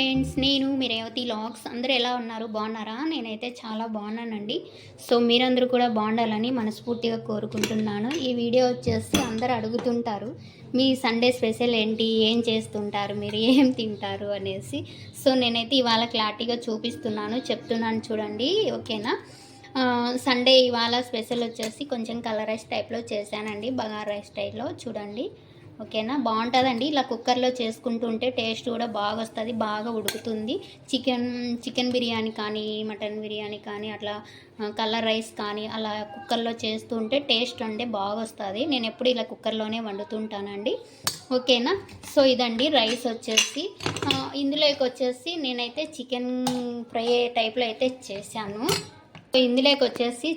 Friends, నేను మీ Revathi logs. అందరూ ఎలా ఉన్నారు? బాగున్నారా? నేనైతే చాలా బాగున్నానండి. సో మీరందరూ కూడా బాగుండాలని మనస్ఫూర్తిగా కోరుకుంటున్నాను. ఈ వీడియో వచ్చేసి అందరూ అడుగుతుంటారు, మీ సండే స్పెషల్ ఏంటి, ఏం చేస్తుంటారు, మీరు ఏం తింటారు అనేసి. సో నేనైతే ఇవాళ క్లారిటీగా చూపిస్తున్నాను, చెప్తున్నాను చూడండి, ఓకేనా. సండే ఇవాళ స్పెషల్ వచ్చేసి కొంచెం కలర్ రైస్ టైప్లో చేశానండి, బగారా రైస్ స్టైల్లో చూడండి, ఓకేనా. బాగుంటుందండి ఇలా కుక్కర్లో చేసుకుంటుంటే, టేస్ట్ కూడా బాగా వస్తుంది, బాగా ఉడుకుతుంది. చికెన్ బిర్యానీ కానీ, మటన్ బిర్యానీ కానీ, అట్లా కలర్ రైస్ కానీ అలా కుక్కర్లో చేస్తుంటే టేస్ట్ అంటే బాగా వస్తుంది. నేను ఎప్పుడు ఇలా కుక్కర్లోనే వండుతుంటానండి, ఓకేనా. సో ఇదండి రైస్ వచ్చేసి. ఇందులోకి వచ్చేసి నేనైతే చికెన్ ఫ్రై టైప్లో అయితే చేశాను. ఇందులోకి వచ్చేసి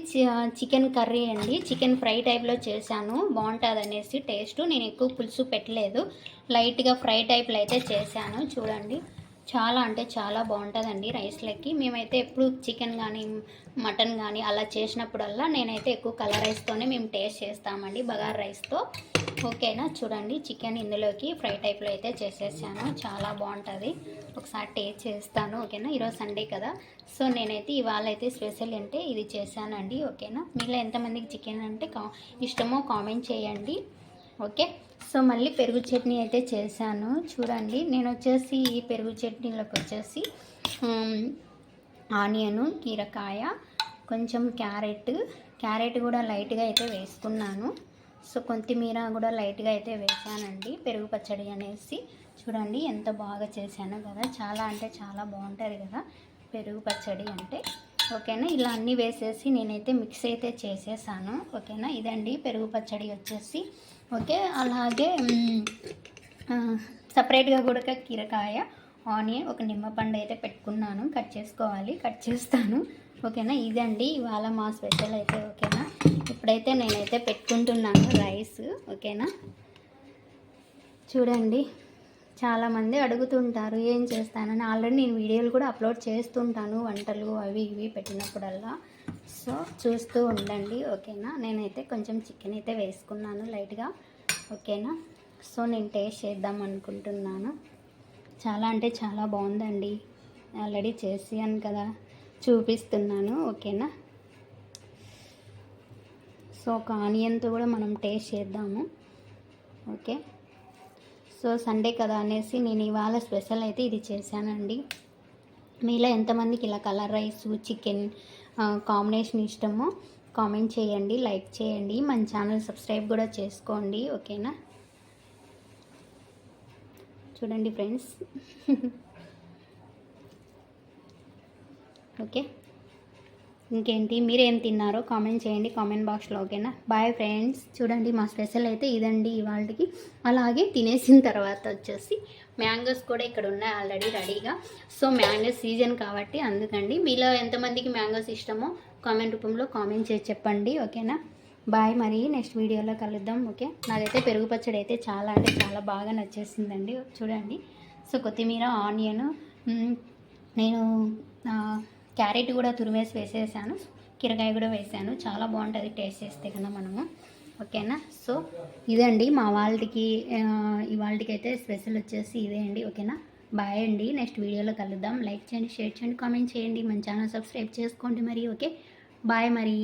చికెన్ కర్రీ అండి, చికెన్ ఫ్రై టైప్లో చేశాను, బాగుంటుంది అనేసి టేస్ట్. నేను ఎక్కువ పులుసు పెట్టలేదు, లైట్గా ఫ్రై టైప్లో అయితే చేశాను చూడండి. చాలా అంటే చాలా బాగుంటుందండి రైస్లకి. మేమైతే ఎప్పుడు చికెన్ కానీ మటన్ కానీ అలా చేసినప్పుడల్లా నేనైతే ఎక్కువ కలర్ రైస్తోనే మేము టేస్ట్ చేస్తామండి, బగారా రైస్తో, ఓకేనా. చూడండి చికెన్ ఇందులోకి ఫ్రై టైప్లో అయితే చేసేసాను, చాలా బాగుంటుంది, ఒకసారి టేస్ట్ చేస్తాను, ఓకేనా. ఈరోజు సండే కదా, సో నేనైతే ఇవాళ అయితే స్పెషల్ అంటే ఇది చేశానండి, ఓకేనా. మీలో ఎంతమందికి చికెన్ అంటే ఇష్టమో కామెంట్ చేయండి, ఓకే. సో మళ్ళీ పెరుగు చట్నీ అయితే చేశాను చూడండి. నేను వచ్చేసి ఈ పెరుగు చట్నీలోకి వచ్చేసి ఆనియను, కీరకాయ, కొంచెం క్యారెట్ కూడా లైట్గా అయితే వేసుకున్నాను. సో కొత్తిమీర కూడా లైట్గా అయితే వేసానండి, పెరుగు పచ్చడి అనేసి. చూడండి ఎంత బాగా చేశాను కదా, చాలా అంటే చాలా బాగుంటుంది కదా పెరుగు పచ్చడి అంటే, ఓకేనా. ఇలా అన్నీ వేసేసి నేనైతే మిక్స్ అయితే చేసేసాను, ఓకేనా. ఇదండి పెరుగు పచ్చడి వచ్చేసి, ఓకే. అలాగే సపరేట్గా కూడా కీరకాయ, ఆనియన్, ఒక నిమ్మపండు అయితే పెట్టుకున్నాను, కట్ చేసుకోవాలి, కట్ చేస్తాను, ఓకేనా. ఇదండి ఇవాళ మా స్పెషల్ అయితే, ఓకేనా. ఇప్పుడైతే నేనైతే పెట్టుకుంటున్నాను రైస్, ఓకేనా. చూడండి చాలామంది అడుగుతుంటారు ఏం చేస్తానని. ఆల్రెడీ నేను వీడియోలు కూడా అప్లోడ్ చేస్తుంటాను, వంటలు అవి ఇవి పెట్టినప్పుడల్లా, సో చూస్తూ ఉండండి, ఓకేనా. నేనైతే కొంచెం చికెన్ అయితే వేసుకున్నాను లైట్గా, ఓకేనా. సో నేను టేస్ట్ చేద్దాం అనుకుంటున్నాను. చాలా అంటే చాలా బాగుందండి, ఆల్రెడీ చేసాను కదా, చూపిస్తున్నాను, ఓకేనా. సో ఒక ఆనియన్తో కూడా మనం టేస్ట్ చేద్దాము, ఓకే. సో సండే కదా అనేసి నేను ఇవాళ స్పెషల్ అయితే ఇది చేశానండి. మీలో ఎంతమందికి ఇలా కలర్ రైస్ చికెన్ కాంబినేషన్ ఇష్టమో కామెంట్ చేయండి, లైక్ చేయండి, మన ఛానల్ సబ్స్క్రైబ్ కూడా చేసుకోండి, ఓకేనా. చూడండి ఫ్రెండ్స్, ఓకే. ఇంకేంటి మీరేం తిన్నారో కామెంట్ చేయండి కామెంట్ బాక్స్లో, ఓకేనా. Bye friends. చూడండి మా స్పెషల్ అయితే ఇదండి ఇవాళకి. అలాగే తినేసిన తర్వాత వచ్చేసి మ్యాంగోస్ కూడా ఇక్కడ ఉన్నాయి ఆల్రెడీ రెడీగా. సో మ్యాంగోస్ సీజన్ కాబట్టి అందుకండి. మీలో ఎంతమందికి మ్యాంగోస్ ఇష్టమో కామెంట్ రూపంలో కామెంట్ చేసి చెప్పండి, ఓకేనా. బాయ్, మరి నెక్స్ట్ వీడియోలో కలుద్దాం, ఓకే. నాకైతే పెరుగు పచ్చడి అయితే చాలా అంటే చాలా బాగా నచ్చేసిందండి చూడండి. సో కొత్తిమీర, ఆనియన్, నేను క్యారెట్ కూడా తురిమేసి వేసేసాను, కీరకాయ కూడా వేసాను, చాలా బాగుంటుంది టేస్ట్ చేస్తే కన్నా మనము, ఓకేనా. సో ఇదండి మా వాళ్ళకి ఇవాళకి అయితే స్పెషల్ వచ్చేసి ఇదే అండి, ఓకేనా. బాయ్ అండి, నెక్స్ట్ వీడియోలో కలుద్దాం. లైక్ చేయండి, షేర్ చేయండి, కామెంట్ చేయండి, మన ఛానల్ సబ్స్క్రైబ్ చేసుకోండి మరి, ఓకే. బాయ్ మరి.